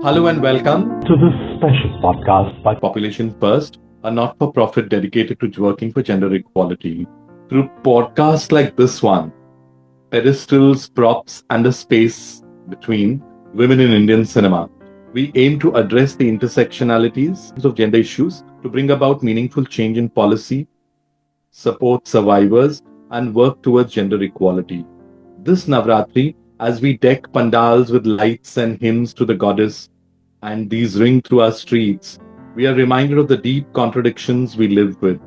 Hello and welcome to this special podcast by Population First, a not for profit dedicated to working for gender equality. Through podcasts like this one, pedestals, props, and the space between women in Indian cinema, we aim to address the intersectionalities of gender issues to bring about meaningful change in policy, support survivors, and work towards gender equality. This Navratri, as we deck pandals with lights and hymns to the goddess, and these ring through our streets, we are reminded of the deep contradictions we live with,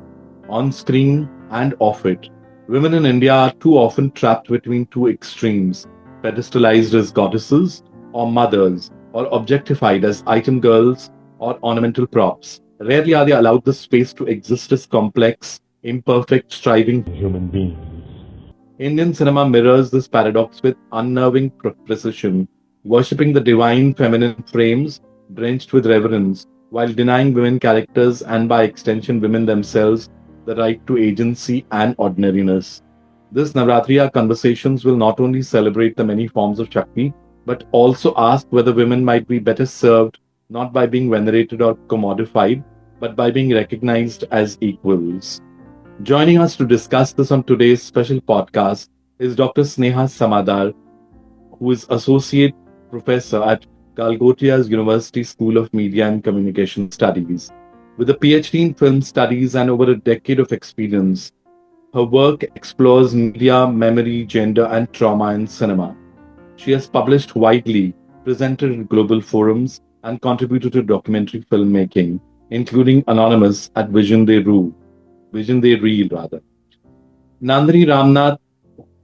on screen and off it. Women in India are too often trapped between two extremes, pedestalized as goddesses or mothers, or objectified as item girls or ornamental props. Rarely are they allowed the space to exist as complex, imperfect, striving human beings. Indian cinema mirrors this paradox with unnerving precision, worshipping the divine feminine frames drenched with reverence, while denying women characters and by extension women themselves the right to agency and ordinariness. This Navratri, our conversations will not only celebrate the many forms of Shakti, but also ask whether women might be better served not by being venerated or commodified, but by being recognized as equals. Joining us to discuss this on today's special podcast is Dr. Sneha Samadar, who is Associate Professor at Galgotia's University School of Media and Communication Studies. With a PhD in film studies and over a decade of experience, her work explores media, memory, gender, and trauma in cinema. She has published widely, presented at global forums, and contributed to documentary filmmaking, including Anonymous at Vision They Reel rather. Nandini Ramnath,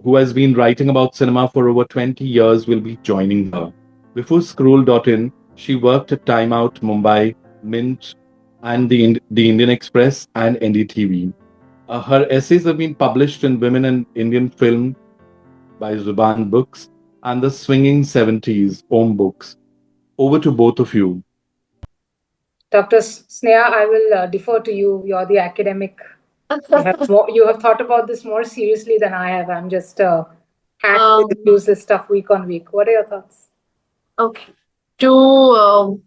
who has been writing about cinema for over 20 years, will be joining her. Before Scroll.in, she worked at Time Out Mumbai, Mint, and the Indian Express and NDTV. Her essays have been published in Women in Indian Film by Zuban Books and the Swinging 70s Om Books. Over to both of you. Dr. Sneha, I will defer to you. You're the academic. You have thought about this more seriously than I have. I'm just a hack Um, that use this stuff week on week. What are your thoughts? okay. To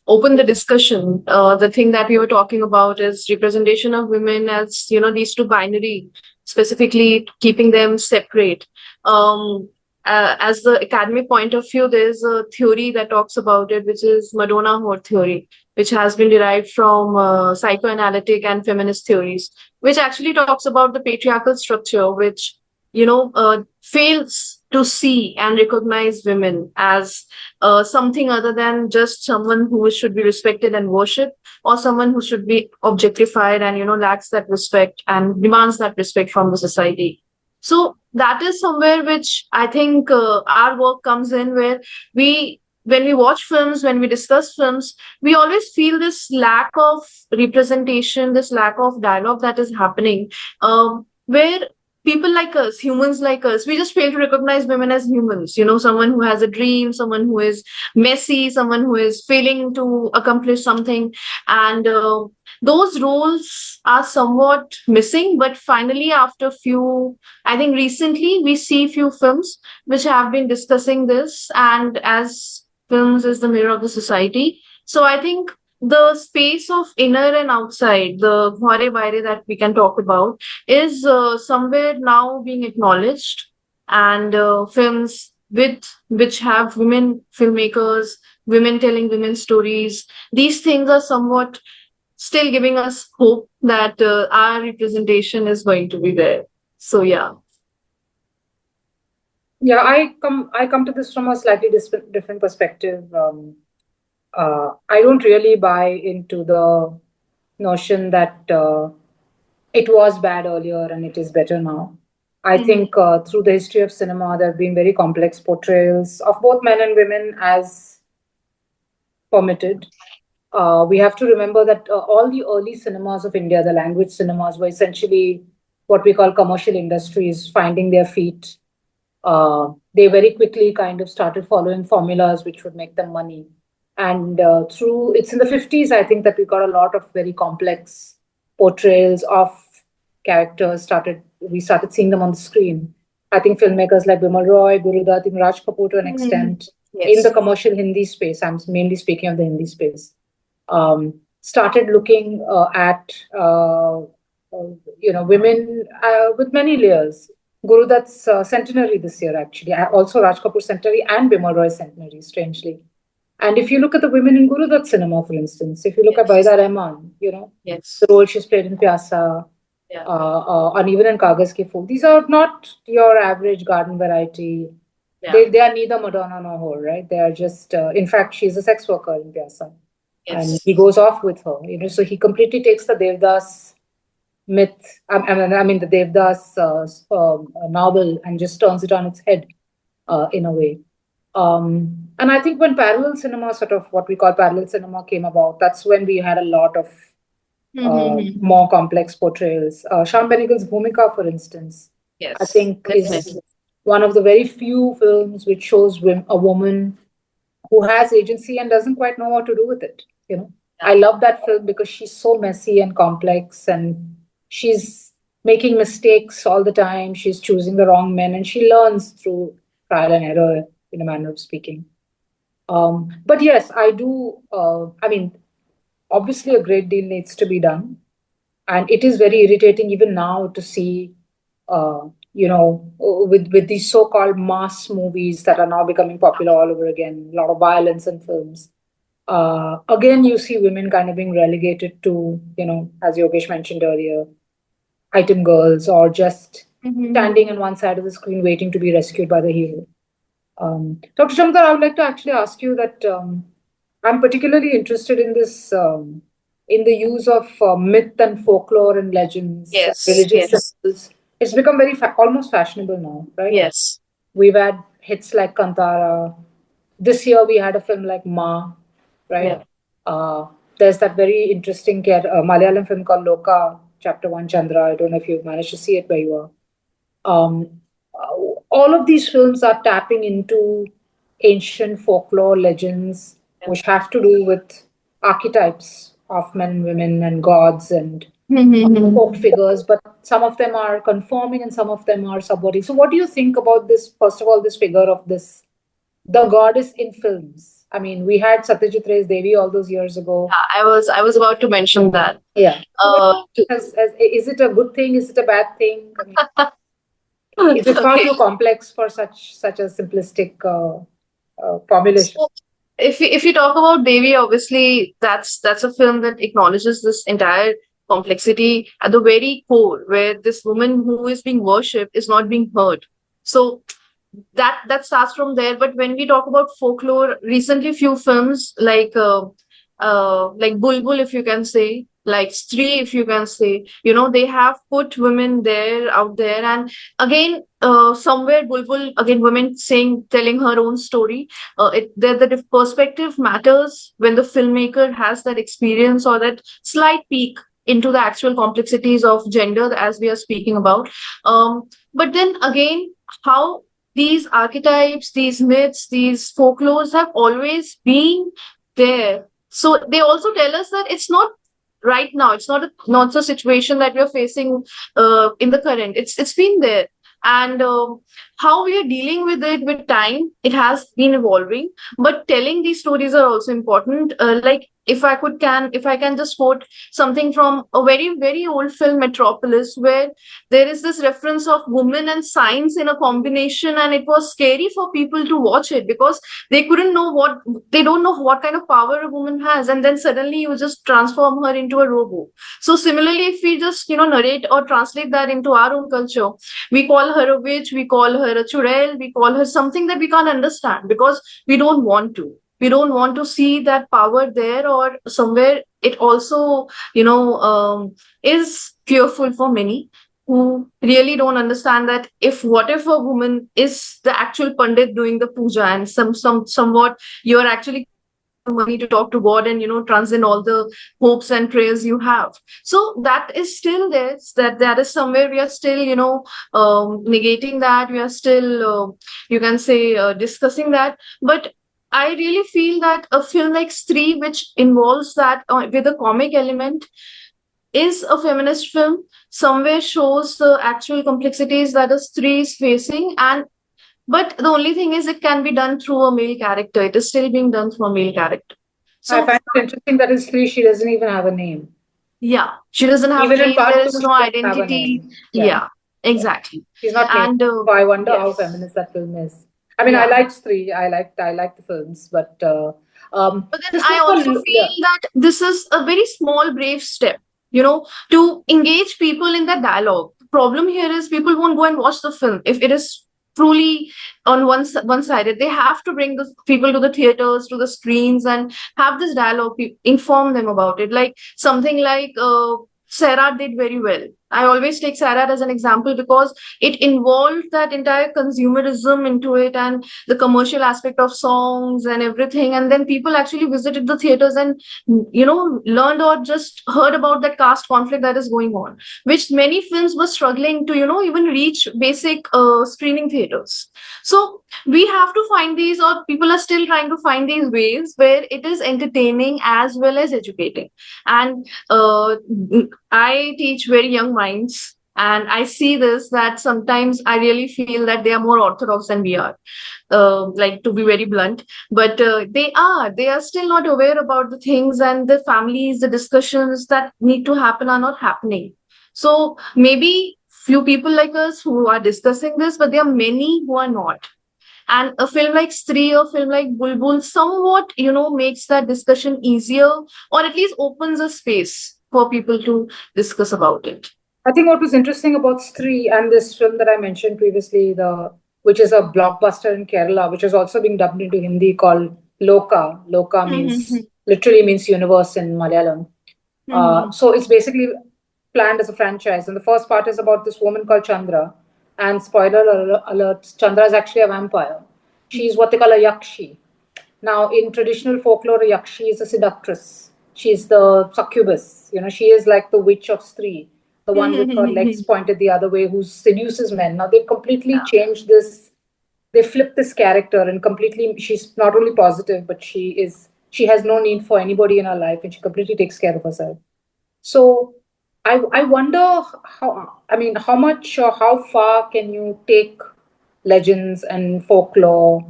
open the discussion, the thing that we were talking about is representation of women as, these two binary, specifically keeping them separate. As the academic point of view, there's a theory that talks about it, which is Madonna whore theory, which has been derived from psychoanalytic and feminist theories, which actually talks about the patriarchal structure, which fails to see and recognize women as something other than just someone who should be respected and worshipped, or someone who should be objectified and lacks that respect and demands that respect from the society. So that is somewhere which I think our work comes in, where when we watch films, when we discuss films, we always feel this lack of representation, this lack of dialogue that is happening, where people like us, humans like us, we just fail to recognize women as humans. Someone who has a dream, someone who is messy, someone who is failing to accomplish something. And those roles are somewhat missing. But finally, after I think recently, we see few films which have been discussing this. And as films is the mirror of the society. So I think the space of inner and outside, the Ghare Baire that we can talk about, is somewhere now being acknowledged. And films which have women filmmakers, women telling women stories, these things are somewhat still giving us hope that our representation is going to be there. So yeah. Yeah, I come to this from a slightly different perspective. I don't really buy into the notion that it was bad earlier and it is better now. I think through the history of cinema, there have been very complex portrayals of both men and women as permitted. We have to remember that all the early cinemas of India, the language cinemas, were essentially what we call commercial industries finding their feet. They very quickly kind of started following formulas which would make them money. And it's in the 50s, I think, that we got a lot of very complex portrayals of characters. We started seeing them on the screen. I think filmmakers like Bimal Roy, Guru Dutt, even Raj Kapoor to an extent in the Yes. commercial Hindi space, I'm mainly speaking of the Hindi space, started looking at women with many layers. Guru Dutt's centenary this year, actually. Also Raj Kapoor centenary and Bimal Roy centenary, strangely. And if you look at the women in Guru Dutt cinema, for instance, if you look at Yes. Baida Rahman, the Yes. role she's played in Pyasa, Yeah. and even in Kagas Ki Phool, these are not your average garden variety. Yeah. They are neither Madonna nor whore, right? They are just, in fact, she's a sex worker in Pyasa. And Yes. he goes off with her, so he completely takes the Devdas myth, I mean the Devdas novel, and just turns it on its head in a way. And I think when parallel cinema, sort of what we call parallel cinema, came about, that's when we had a lot of Mm-hmm. more complex portrayals. Shyam Benegal's Bhumika, for instance, I Yes. think is Definitely. one of the very few films which shows a woman who has agency and doesn't quite know what to do with it. I Yeah. love that film because she's so messy and complex, and she's making mistakes all the time. She's choosing the wrong men, and she learns through trial and error, in a manner of speaking. But yes, I do. I mean, obviously, a great deal needs to be done, and it is very irritating even now to see, with these so-called mass movies that are now becoming popular all over again. A lot of violence in films. Again, you see women kind of being relegated to, as Yogesh mentioned earlier, item girls, or just Mm-hmm. standing on one side of the screen waiting to be rescued by the hero. Dr. Shamdar, I would like to actually ask you that I'm particularly interested in this, in the use of myth and folklore and legends, Yes. religious Yes. symbols. It's become very almost fashionable now, right? Yes. We've had hits like Kantara. This year we had a film like Ma, right? Yeah. Uh, there's that very interesting Malayalam film called Loka, Chapter 1 Chandra. I don't know if you've managed to see it where you are. Um, all of these films are tapping into ancient folklore legends, Yeah. which have to do with archetypes of men and women and gods and folk Mm-hmm. figures, but some of them are conforming and some of them are subverting. So, what do you think about this? First of all, this figure of this the goddess in films. I mean, we had Satyajit Ray's Devi all those years ago. Yeah, I was about to mention that. Yeah. So what To- is it a good thing? Is it a bad thing? I mean, is it far okay. too complex for such a simplistic formulation? So if you talk about Devi, obviously that's a film that acknowledges this entire complexity at the very core, where this woman who is being worshipped is not being heard. So that starts from there. But when we talk about folklore, recently few films like Bulbul, if you can say, like Stree, if you can say, they have put women there out there. And again, somewhere Bulbul, again, women saying, telling her own story. The perspective matters when the filmmaker has that experience or that slight peek into the actual complexities of gender, as we are speaking about. But then again, how these archetypes, these myths, these folklores have always been there. So they also tell us that it's not right now. It's not a situation that we're facing in the current. It's been there, and how we are dealing with it with time. It has been evolving, but telling these stories are also important. Like if I can just quote something from a very very old film, Metropolis, where there is this reference of woman and science in a combination, and it was scary for people to watch it because they don't know what kind of power a woman has, and then suddenly you just transform her into a robot. So similarly, if we just narrate or translate that into our own culture, we call her a witch, we call her a churel, we call her something that we can't understand because we don't want to see that power there, or somewhere it also is fearful for many who really don't understand that what if a woman is the actual pandit doing the puja, and somewhat you're actually money to talk to God and transcend all the hopes and prayers you have. So that is still there. That is somewhere we are still negating that. We are still you can say discussing that. But I really feel that a film like Stree, which involves that with a comic element, is a feminist film, somewhere shows the actual complexities that a Stree is facing. And But the only thing is, it can be done through a male character. It is still being done through a male character. I So find it interesting that in Sri she doesn't even have a name. yeah, she doesn't have a Even in name. There part two, is she no doesn't have a identity. name. Yeah, Yeah, yeah. exactly. She's not named. And So I wonder how yes, feminist that film is. I mean, I yeah. liked Sri. I liked the films, but But then this I film also yeah. feel that this is a very small, brave step, to engage people in the dialogue. The problem here is people won't go and watch the film if it is truly on one sided. They have to bring the people to the theaters, to the screens, and have this dialogue. Inform them about it. Like something like Sarah did very well. I always take Sarah as an example because it involved that entire consumerism into it, and the commercial aspect of songs and everything, and then people actually visited the theaters and learned or just heard about that caste conflict that is going on, which many films were struggling to even reach basic screening theaters. So we have to find these, or people are still trying to find these ways where it is entertaining as well as educating. And I teach very young minds, and I see this, that sometimes I really feel that they are more orthodox than we are, like, to be very blunt. But they are still not aware about the things, and the families, the discussions that need to happen are not happening. So maybe few people like us who are discussing this, but there are many who are not. And a film like Stree, a film like Bulbul, somewhat makes that discussion easier, or at least opens a space for people to discuss about it. I think what was interesting about Stree and this film that I mentioned previously, the which is a blockbuster in Kerala, which is also being dubbed into Hindi, called Loka. Loka means literally means universe in Malayalam. So it's basically planned as a franchise, and the first part is about this woman called Chandra. And spoiler alert: Chandra is actually a vampire. She's what they call a yakshi. Now, in traditional folklore, a yakshi is a seductress. She's the succubus. She is like the witch of Stree, the one with her legs pointed the other way, who seduces men. Now, they've completely changed this. They flipped this character and completely. She's not only positive, but she has no need for anybody in her life, and she completely takes care of herself. So I wonder how much or how far can you take legends and folklore,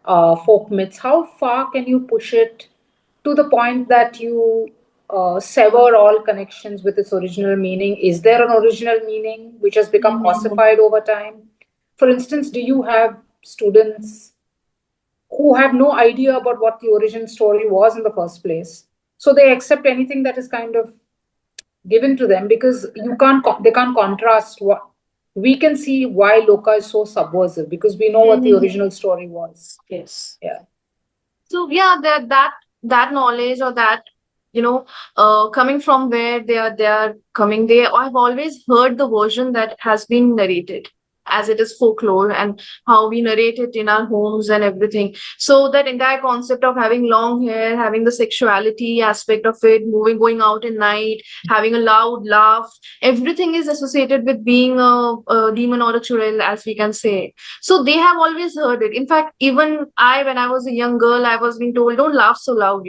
folk myths? How far can you push it to the point that you sever all connections with its original meaning? Is there an original meaning which has become ossified over time? For instance, do you have students who have no idea about what the origin story was in the first place? So they accept anything that is kind of given to them, because they can't contrast what we can see why Loka is so subversive, because we know what the original story was. Yes. Yeah. So yeah, that knowledge, or that coming from where they are coming, I've always heard the version that has been narrated, as it is folklore, and how we narrate it in our homes and everything. So that entire concept of having long hair, having the sexuality aspect of it, going out at night, having a loud laugh, everything is associated with being a demon or a churel, as we can say. So they have always heard it. In fact, even I, when I was a young girl, I was being told, don't laugh so loud,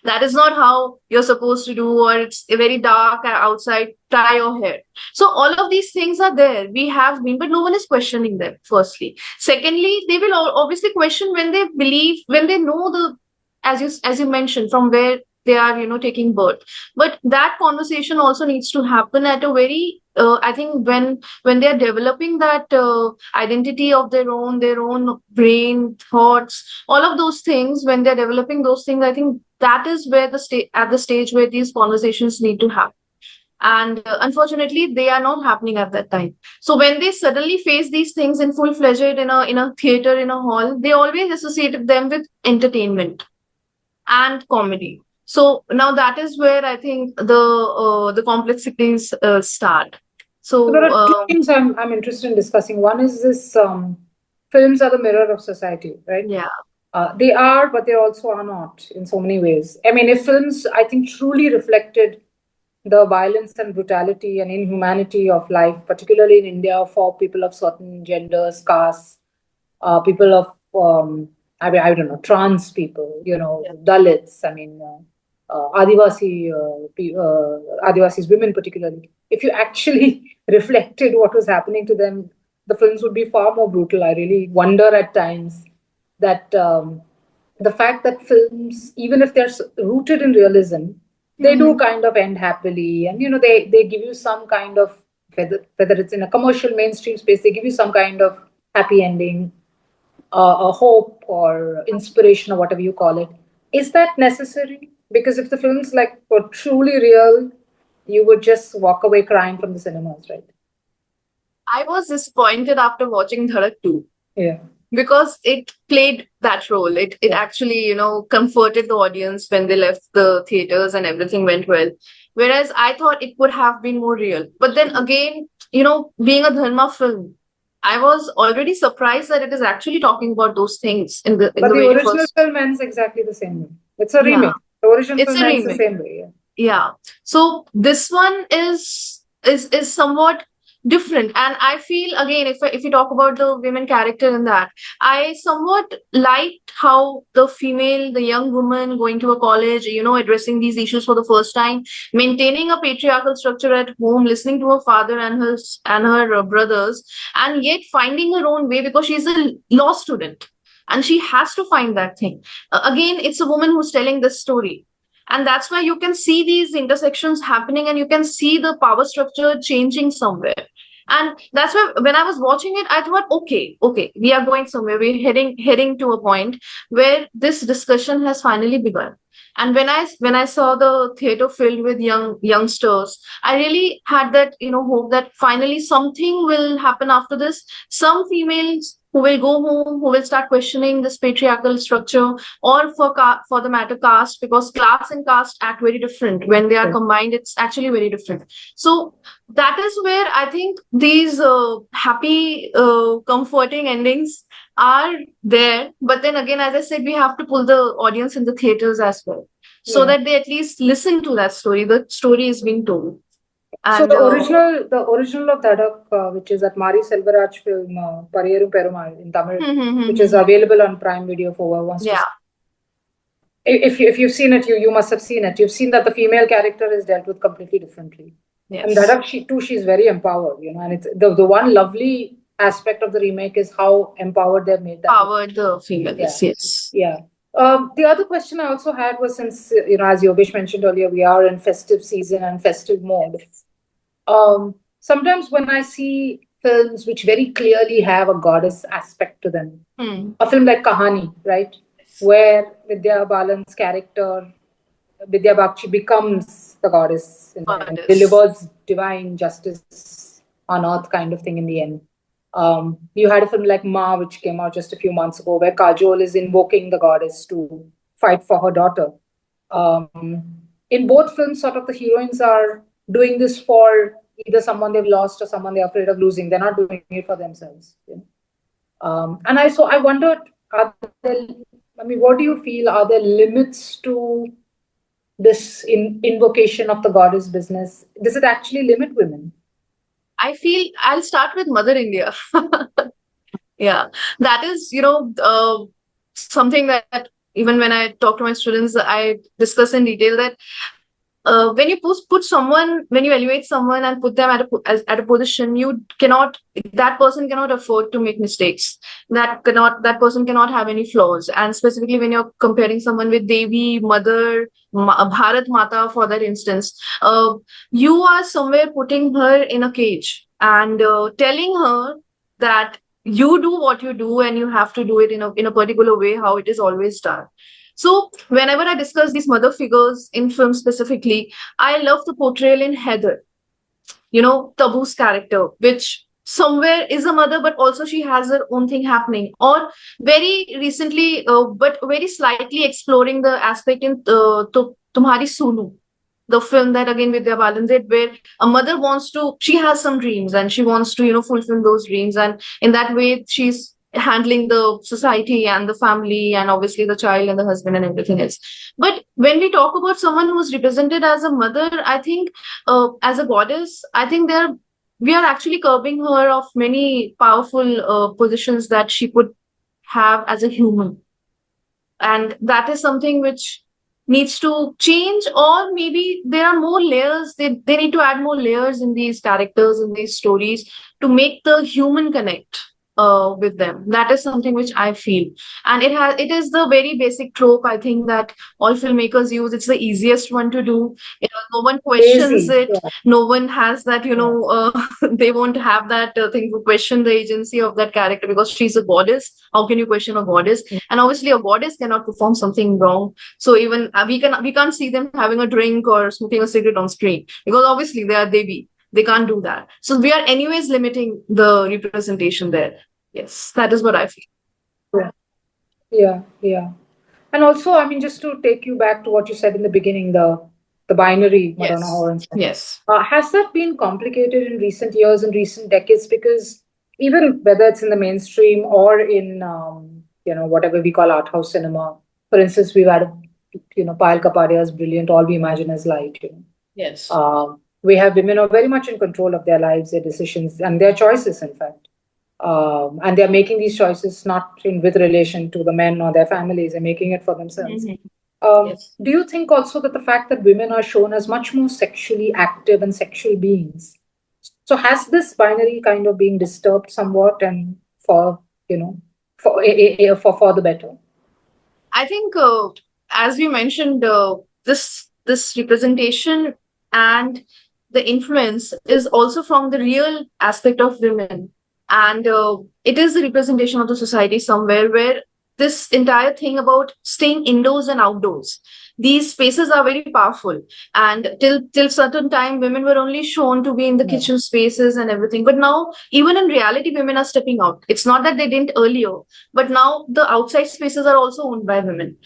that is not how you're supposed to do, or it's very dark outside, tie your hair. So all of these things are there, we have been, but no one is questioning them, firstly. Secondly, they will obviously question when they believe, when they know the, as you mentioned, from where they are taking birth. But that conversation also needs to happen at a very I think when they are developing that identity of their own brain, thoughts, all of those things, when they're developing those things, I think that is where at the stage where these conversations need to happen. And unfortunately, they are not happening at that time. So when they suddenly face these things in full fledged, in a theater, in a hall, they always associated them with entertainment and comedy. So now that is where I think the complexities start. So there So are two things I'm interested in discussing. One is this: films are the mirror of society, right? yeah. They are, but they also are not in so many ways. I mean, if films, I think, truly reflected the violence and brutality and inhumanity of life, particularly in India, for people of certain genders, castes, people of, I don't know, trans people, Yeah. Dalits, I mean, Adivasis, women particularly. If you actually reflected what was happening to them, the films would be far more brutal. I really wonder at times that the fact that films, even if they're rooted in realism, they do kind of end happily, and they give you some kind of, whether it's in a commercial mainstream space, they give you some kind of happy ending, a hope or inspiration or whatever you call it. Is that necessary? Because if the films like were truly real, you would just walk away crying from the cinemas, right? I was disappointed after watching Dhadak 2 Yeah. because it played that role. It Yeah. actually, comforted the audience when they left the theaters and everything went well. Whereas I thought it would have been more real. But then again, being a Dharma film, I was already surprised that it is actually talking about those things in the But the very original first. film ends exactly the same way. It's a Yeah, remake. The original it's film a ends the remake. same way. Yeah. Yeah. So this one is somewhat different, and I feel again, if you talk about the women character in that, I somewhat liked how the young woman going to a college, addressing these issues for the first time, maintaining a patriarchal structure at home, listening to her father and her brothers, and yet finding her own way because she's a law student and she has to find that thing. Again, it's a woman who's telling this story, and that's why you can see these intersections happening and you can see the power structure changing somewhere. And that's why when I was watching it, I thought, okay, we are going somewhere, we're heading to a point where this discussion has finally begun. And when I saw the theater filled with youngsters, I really had that hope that finally something will happen after this. Some females who will go home, who will start questioning this patriarchal structure, or for the matter caste, because class and caste act very different when they are Right. combined. It's actually very different. So that is where I think these happy comforting endings are there. But then again, as I said, we have to pull the audience in the theaters as well, so Yeah. that they at least listen to that story. The story is being told. So And the original of Dhadak, which is that Mari Selvaraj film, Pariyerum Perumal in Tamil, which is available on Prime Video for whoever wants to. yeah, If you've seen it, you must have seen it. You've seen that the female character is dealt with completely differently. And yes, Dhadak, she's very empowered, and it's the one lovely aspect of the remake is how empowered they've made that. powered the females. Yeah. Yes. Yeah. The other question I also had was, since, as Yogesh mentioned earlier, we are in festive season and festive mode. Sometimes when I see films which very clearly have a goddess aspect to them, a film like Kahani, right, where Vidya Balan's character, Vidya Bakshi, becomes the goddess and Goddess. delivers divine justice on earth, kind of thing in the end. You had a film like Ma, which came out just a few months ago, where Kajol is invoking the goddess to fight for her daughter. In both films, sort of the heroines are doing this for either someone they've lost or someone they're afraid of losing. They're not doing it for themselves. And I wondered, what do you feel? Are there limits to this invocation of the goddess business? Does it actually limit women? I feel I'll start with Mother India. Yeah, that is, something that even when I talk to my students, I discuss in detail that when you when you elevate someone and put them at a position, that person cannot afford to make mistakes. That person cannot have any flaws. And specifically when you're comparing someone with Devi, Mother, Bharat Mata, for that instance, you are somewhere putting her in a cage and telling her that you do what you do and you have to do it in a particular way, how it is always done. So whenever I discuss these mother figures in film specifically, I love the portrayal in Heather, Tabu's character, which somewhere is a mother, but also she has her own thing happening. Or very recently, but very slightly exploring the aspect in Tumhari Sunu, the film that again Vidya Balan did, where a mother she has some dreams and she wants to, fulfill those dreams. And in that way, she's handling the society and the family and obviously the child and the husband and everything else. But when we talk about someone who's represented as a mother, I think as a goddess, I think we are actually curbing her of many powerful positions that she could have as a human. And that is something which needs to change, or maybe there are more layers. They need to add more layers in these characters, in these stories, to make the human connect with them. That is something which I feel. And it is the very basic trope, I think, that all filmmakers use. It's the easiest one to do. No one questions Lazy. it. Yeah. No one has that, Yeah. they won't have that thing to question the agency of that character, because she's a goddess. How can you question a goddess? And obviously a goddess cannot perform something wrong. So even we can't see them having a drink or smoking a cigarette on screen, because obviously they are Devi. They can't do that. So we are anyways limiting the representation there. Yes, that is what I feel. Yeah. Yeah. Yeah. And also, I mean, just to take you back to what you said in the beginning, the binary Madonna Yes. horror and stuff. Yes. Has that been complicated in recent years and recent decades? Because even whether it's in the mainstream or in whatever we call art house cinema, for instance, we've had Payal Kapadia's brilliant "All We Imagine Is Light." Yes. We have women who are very much in control of their lives, their decisions, and their choices. In fact, and they're making these choices not with relation to the men or their families. They're making it for themselves. Mhm. Yes. Do you think also that the fact that women are shown as much more sexually active and sexual beings, so has this binary kind of being disturbed somewhat, and for you know for the better? I think, as we mentioned, this representation and the influence is also from the real aspect of women, and it is the representation of the society somewhere where this entire thing about staying indoors and outdoors. These spaces are very powerful, and till certain time, women were only shown to be in the Yeah. kitchen spaces and everything. But now, even in reality, women are stepping out. It's not that they didn't earlier, but now the outside spaces are also owned by women.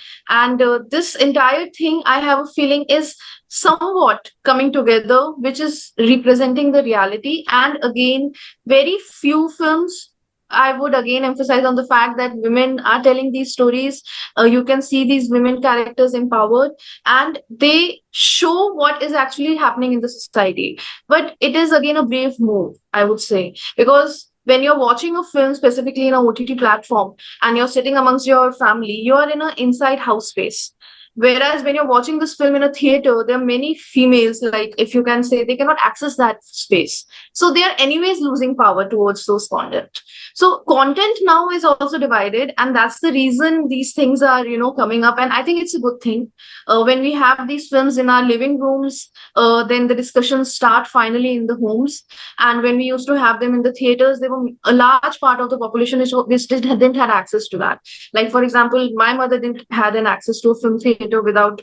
And this entire thing, I have a feeling, is somewhat coming together, which is representing the reality. And again, very few films, I would again emphasize on the fact that women are telling these stories. You can see these women characters empowered, and they show what is actually happening in the society. But it is again a brave move, I would say, because when you're watching a film specifically in a OTT platform and you're sitting amongst your family, you are in an inside house space. Whereas when you're watching this film in a theater, there are many females, like if you can say, they cannot access that space. So they are anyways losing power towards those content. So content now is also divided, and that's the reason these things are, coming up. And I think it's a good thing. When we have these films in our living rooms, then the discussions start finally in the homes. And when we used to have them in the theaters, there were a large part of the population which didn't had access to that. Like, for example, my mother didn't had an access to a film theater without,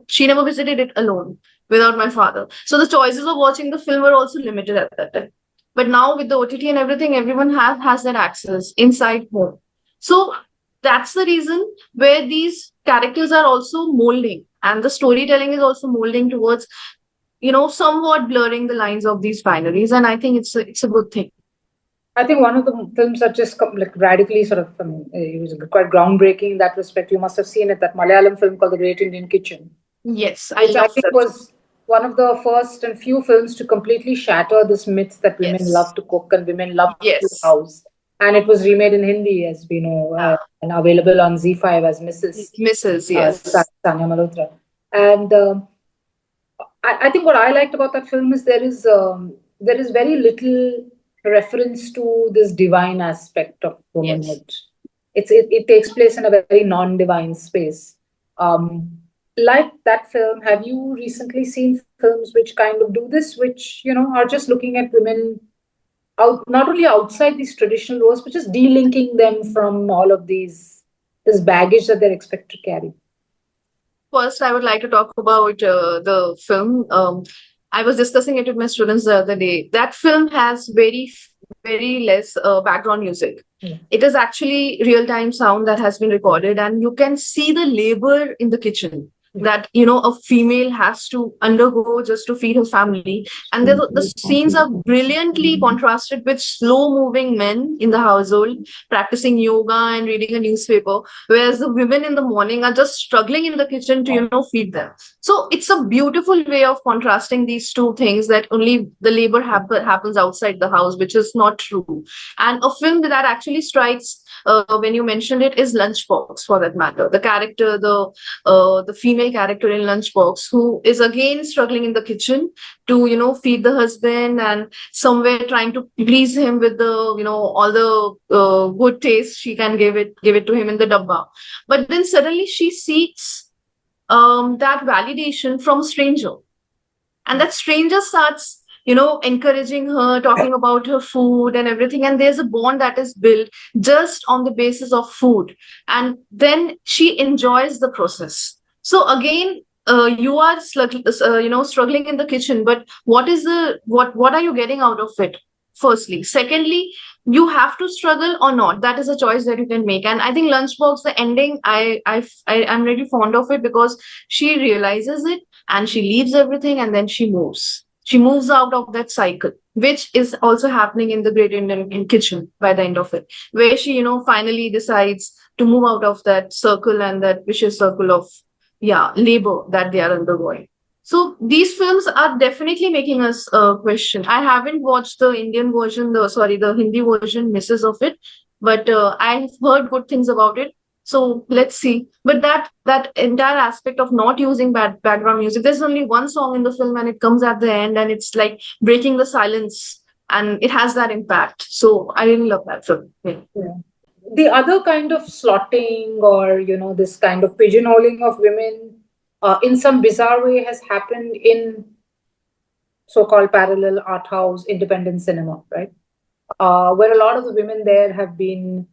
she never visited it alone without my father. So the choices of watching the film were also limited at that time. But now with the OTT and everything, everyone has that access inside home. So that's the reason where these characters are also molding, and the storytelling is also molding towards, somewhat blurring the lines of these binaries. And I think it's a good thing. I think one of the films that just like radically sort of, I mean, it was quite groundbreaking in that respect. You must have seen it, that Malayalam film called The Great Indian Kitchen, Yes, I which I love think that. was one of the first and few films to completely shatter this myth that women Yes. love to cook and women love to clean Yes. house. And it was remade in Hindi, as we know, and available on Z5 as Mrs. Mrs. Yes. Sanya Malhotra. And I think what I liked about that film is there is very little reference to this divine aspect of Yes. womanhood. It takes place in a very non-divine space. Like that film, have you recently seen films which kind of do this, which are just looking at women out, not only outside these traditional roles, but just delinking them from all of this baggage that they're expected to carry? First, I would like to talk about the film. I was discussing it with my students the other day. That film has very less background music. Yeah. It is actually real time sound that has been recorded, and you can see the labor in the kitchen that a female has to undergo just to feed her family. And the scenes are brilliantly contrasted with slow moving men in the household practicing yoga and reading a newspaper, whereas the women in the morning are just struggling in the kitchen to feed them. So it's a beautiful way of contrasting these two things, that only the labor happens outside the house, which is not true. And a film that actually strikes when you mentioned it, is Lunchbox, for that matter. The character, the female character in Lunchbox, who is again struggling in the kitchen to, feed the husband, and somewhere trying to please him with the, all the good taste she can give it to him in the dabba. But then suddenly she seeks that validation from a stranger, and that stranger starts, encouraging her, talking about her food and everything, and there's a bond that is built just on the basis of food, and then she enjoys the process. So again, you are struggling in the kitchen, but what are you getting out of it? Firstly, secondly, you have to struggle or not, that is a choice that you can make. And I think Lunchbox, the ending, I'm really fond of it, because she realizes it, and she leaves everything, and then she moves out of that cycle, which is also happening in the Great Indian Kitchen by the end of it, where she, finally decides to move out of that circle and that vicious circle of, yeah, labor that they are undergoing. So these films are definitely making us question. I haven't watched the Indian version, the Hindi version, misses of it, but I've heard good things about it. So let's see. But that entire aspect of not using background music, there's only one song in the film, and it comes at the end, and it's like breaking the silence, and it has that impact. So I really love that film. Yeah. Yeah. The other kind of slotting, or this kind of pigeonholing of women, in some bizarre way, has happened in so-called parallel art house independent cinema, right? Where a lot of the women there have been,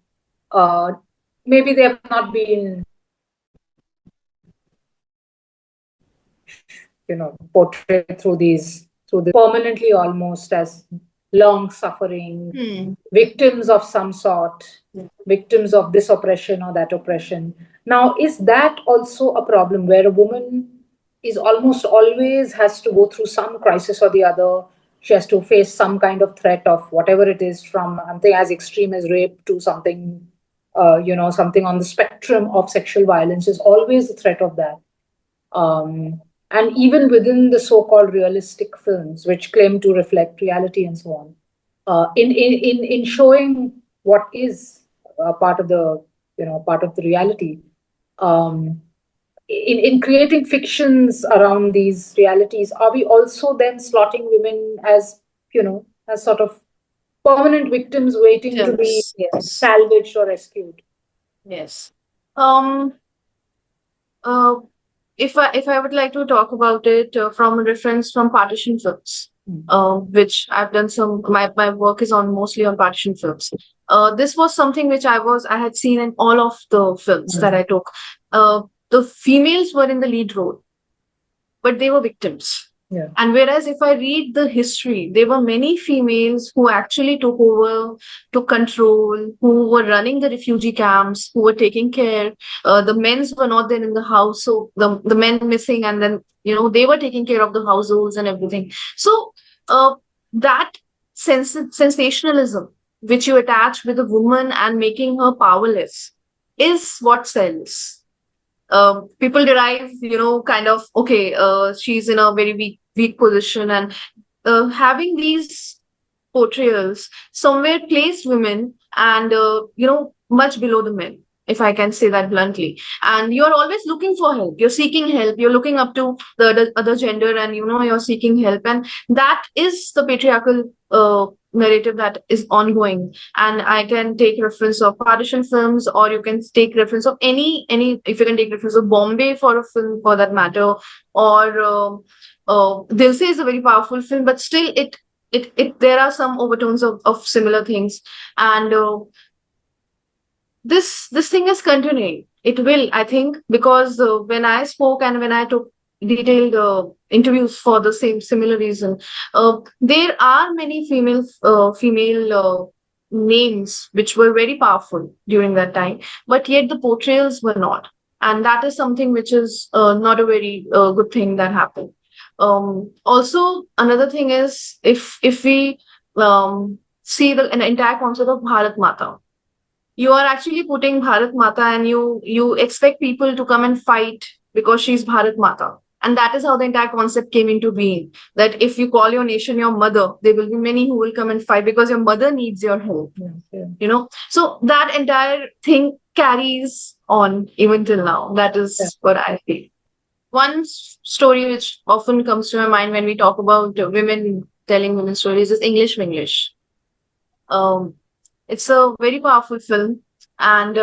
maybe they have not been, portrayed through this permanently, almost as long suffering victims of some sort, victims of this oppression or that oppression. Now, is that also a problem, where a woman is almost always has to go through some crisis or the other? She has to face some kind of threat of whatever it is, from something as extreme as rape to something, something on the spectrum of sexual violence. Is always the threat of that. And even within the so-called realistic films, which claim to reflect reality and so on, in showing what is part of the reality, in creating fictions around these realities, are we also then slotting women as, as sort of permanent victims waiting to be Yes. salvaged or rescued? Yes. Um. Uh. If I would like to talk about it from a reference from partition films, which I've done my work is on mostly on partition films. This was something which I had seen in all of the films that I took. The females were in the lead role, but they were victims. Yeah. And whereas if I read the history, there were many females who actually took over, took control, who were running the refugee camps, who were taking care. The men's were not there in the house, so the men missing, and then they were taking care of the households and everything. So that sensationalism which you attach with a woman and making her powerless is what sells. People derive, kind of, okay, she's in a very weak position, and having these portrayals somewhere place women and much below the men, if I can say that bluntly. And you're always looking for help, you're seeking help, you're looking up to the other gender, and you're seeking help, and that is the patriarchal narrative that is ongoing. And I can take reference of partition films, or you can take reference of any if you can take reference of Bombay for a film, for that matter, or Dil Se is a very powerful film, but still it there are some overtones of similar things. And this thing is continuing. It will, I think, because when I spoke and when I took detailed interviews for the similar reason, there are many female names which were very powerful during that time, but yet the portrayals were not. And that is something which is not a very good thing that happened. Also, another thing is, if we see an entire concept of Bharat Mata, you are actually putting Bharat Mata, and you expect people to come and fight because she's Bharat Mata. And that is how the entire concept came into being. That if you call your nation your mother, there will be many who will come and fight because your mother needs your help. So that entire thing carries on even till now. That is what I feel. One story which often comes to my mind when we talk about women telling women stories is English. Um, it's a very powerful film, and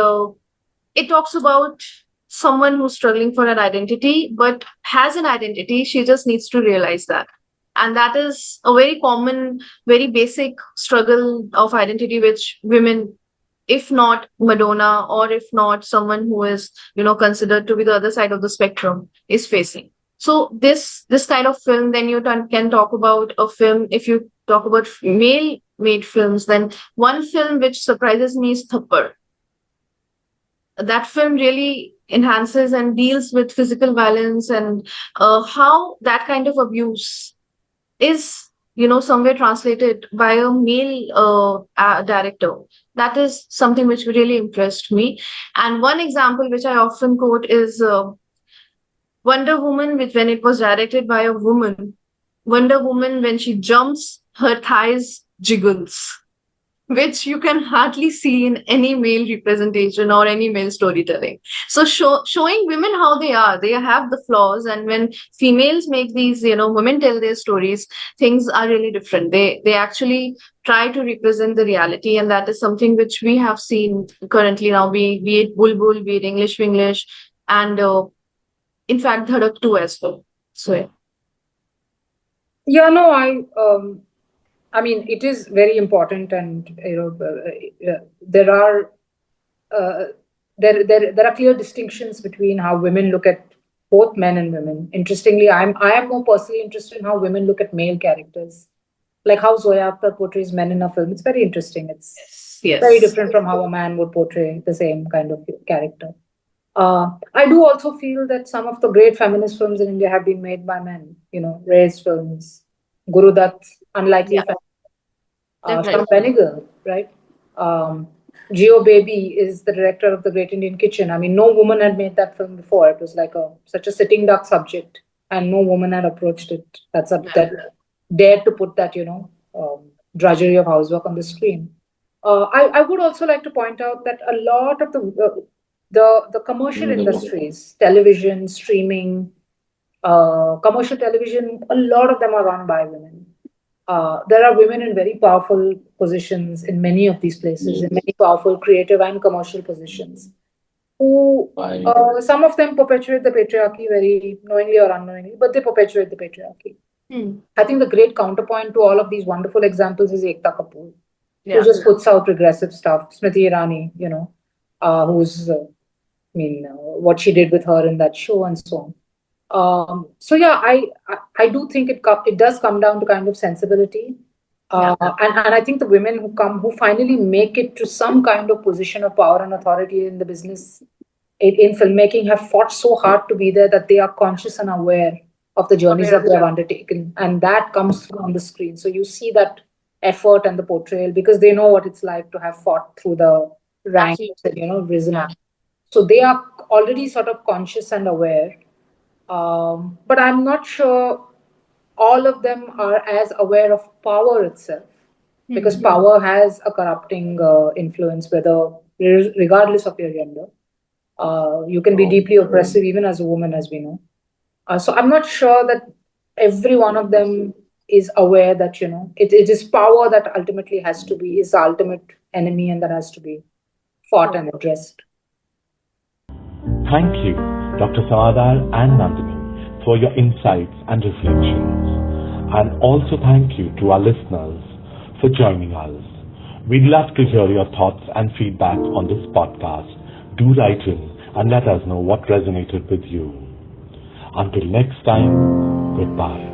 it talks about someone who's struggling for an identity, but has an identity. She just needs to realize that. And that is a very common, very basic struggle of identity, which women, if not Madonna, or if not someone who is, considered to be the other side of the spectrum, is facing. So this kind of film, then you can talk about a film. If you talk about male made films, then one film which surprises me is Thappad. That film really enhances and deals with physical violence and how that kind of abuse is, somewhere translated by a male director. That is something which really impressed me. And one example which I often quote is Wonder Woman, which when it was directed by a woman, Wonder Woman, when she jumps, her thighs jiggles, which you can hardly see in any male representation or any male storytelling. So showing women how they have the flaws, and when females make these, women tell their stories, things are really different. They actually try to represent the reality, and that is something which we have seen currently now, be it Bulbul, be it English, and in fact Dhadak 2 as well. So Yeah, no, I mean, it is very important, and there are there are clear distinctions between how women look at both men and women. Interestingly, I am more personally interested in how women look at male characters, like how Zoya Akhtar portrays men in a film. It's very interesting. It's very different from how a man would portray the same kind of character. I do also feel that some of the great feminist films in India have been made by men. Ray's films, Guru Dutt, Unlikely Sean Benegal, right? Geo Baby is the director of The Great Indian Kitchen. I mean, no woman had made that film before. It was like such a sitting duck subject, and no woman had approached it. That dared to put that drudgery of housework on the screen. I would also like to point out that a lot of the commercial industries, television, streaming, commercial television, a lot of them are run by women. There are women in very powerful positions in many of these places, in many powerful creative and commercial positions, who some of them perpetuate the patriarchy very knowingly or unknowingly, but they perpetuate the patriarchy. I think the great counterpoint to all of these wonderful examples is Ekta Kapoor, who just puts out regressive stuff. Smriti Irani, who's, what she did with her in that show and so on. So yeah, I do think it does come down to kind of sensibility, and I think the women who finally make it to some kind of position of power and authority in the business in filmmaking have fought so hard to be there that they are conscious and aware of the journeys that they have undertaken, and that comes through on the screen. So you see that effort and the portrayal because they know what it's like to have fought through the ranks and risen up. So they are already sort of conscious and aware. But I'm not sure all of them are as aware of power itself, because power has a corrupting influence, regardless of your gender. You can be deeply oppressive even as a woman, as we know. So I'm not sure that every one of them is aware that it is power that ultimately is the ultimate enemy, and that has to be fought and addressed. Thank you, Dr. Samadar and Nandini, for your insights and reflections. And also thank you to our listeners for joining us. We'd love to hear your thoughts and feedback on this podcast. Do write in and let us know what resonated with you. Until next time, goodbye.